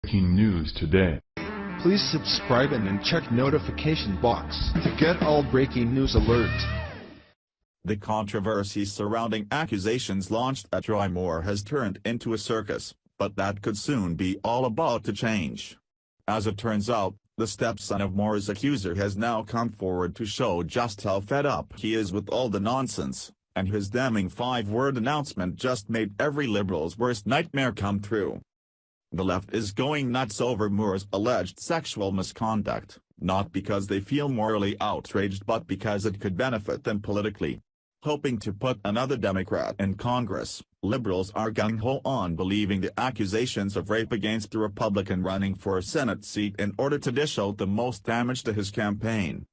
Breaking news today. Please subscribe and then check notification box to get all breaking news alerts. The controversy surrounding accusations launched at Roy Moore has turned into a circus, but that could soon be all about to change. As it turns out, the stepson of Moore's accuser has now come forward to show just how fed up he is with all the nonsense, and his damning 5-word announcement just made every liberal's worst nightmare come true. The left is going nuts over Moore's alleged sexual misconduct, not because they feel morally outraged but because it could benefit them politically. Hoping to put another Democrat in Congress, liberals are gung-ho on believing the accusations of rape against the Republican running for a Senate seat in order to dish out the most damage to his campaign.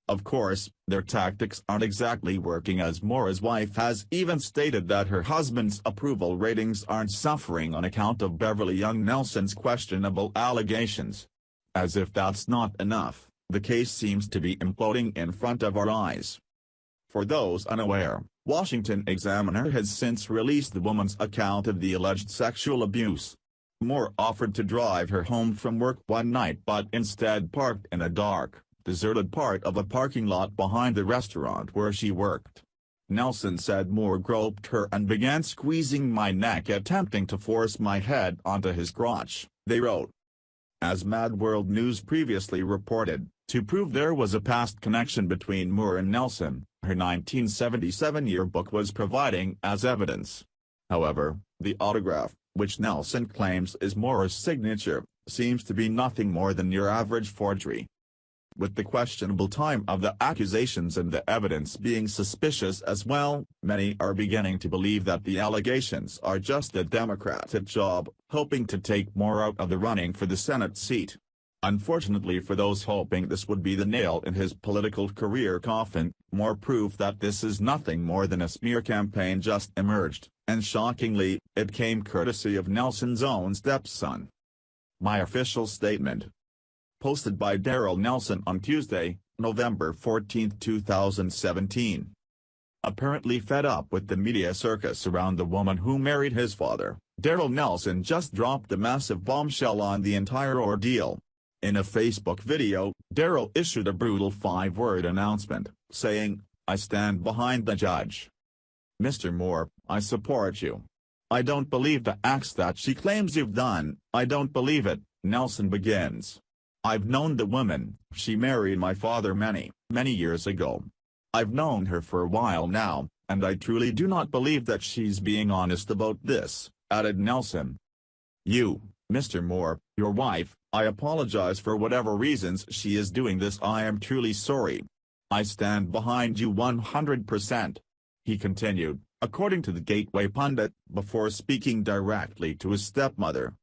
Of course, their tactics aren't exactly working, as Moore's wife has even stated that her husband's approval ratings aren't suffering on account of Beverly Young Nelson's questionable allegations. As if that's not enough, the case seems to be imploding in front of our eyes. For those unaware, Washington Examiner has since released the woman's account of the alleged sexual abuse. Moore offered to drive her home from work one night but instead parked in a dark, deserted part of a parking lot behind the restaurant where she worked. Nelson said Moore groped her and began squeezing my neck, attempting to force my head onto his crotch, they wrote. As Mad World News previously reported, to prove there was a past connection between Moore and Nelson, her 1977 yearbook was providing as evidence. However, the autograph, which Nelson claims is Moore's signature, seems to be nothing more than your average forgery. With the questionable time of the accusations and the evidence being suspicious as well, many are beginning to believe that the allegations are just a Democratic job, hoping to take Moore out of the running for the Senate seat. Unfortunately for those hoping this would be the nail in his political career coffin, more proof that this is nothing more than a smear campaign just emerged, and shockingly, it came courtesy of Nelson's own stepson. My official statement. Posted by Daryl Nelson on Tuesday, November 14, 2017. Apparently fed up with the media circus around the woman who married his father, Daryl Nelson just dropped a massive bombshell on the entire ordeal. In a Facebook video, Daryl issued a brutal 5-word announcement, saying, "I stand behind the judge. Mr. Moore, I support you. I don't believe the acts that she claims you've done, I don't believe it," Nelson begins. "I've known the woman, she married my father many years ago. I've known her for a while now, and I truly do not believe that she's being honest about this," added Nelson. "You, Mr. Moore, your wife, I apologize for whatever reasons she is doing this. I am truly sorry. I stand behind you 100%. He continued, according to the Gateway pundit, before speaking directly to his stepmother.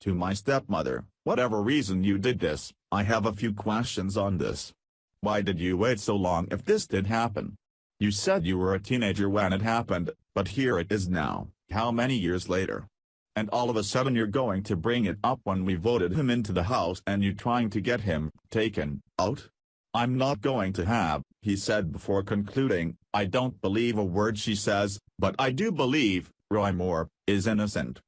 "To my stepmother, whatever reason you did this, I have a few questions on this. Why did you wait so long if this did happen? You said you were a teenager when it happened, but here it is now, how many years later? And all of a sudden you're going to bring it up when we voted him into the House and you trying to get him taken out? I'm not going to have," he said before concluding, "I don't believe a word she says, but I do believe Roy Moore is innocent."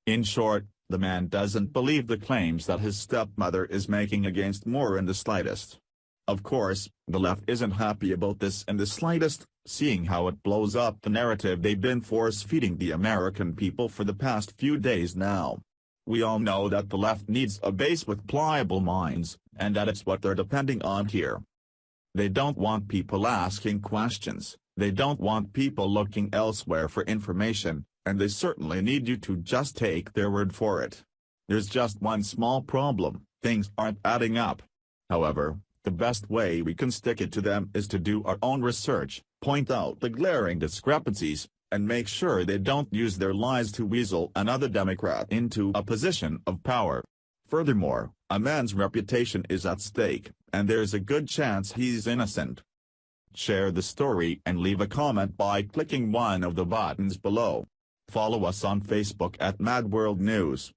In short, the man doesn't believe the claims that his stepmother is making against Moore in the slightest. Of course, the left isn't happy about this in the slightest, seeing how it blows up the narrative they've been force-feeding the American people for the past few days now. We all know that the left needs a base with pliable minds, and that it's what they're depending on here. They don't want people asking questions, they don't want people looking elsewhere for information, and they certainly need you to just take their word for it. There's just one small problem: things aren't adding up. However, the best way we can stick it to them is to do our own research, point out the glaring discrepancies, and make sure they don't use their lies to weasel another Democrat into a position of power. Furthermore, a man's reputation is at stake, and there's a good chance he's innocent. Share the story and leave a comment by clicking one of the buttons below. Follow us on Facebook at Mad World News.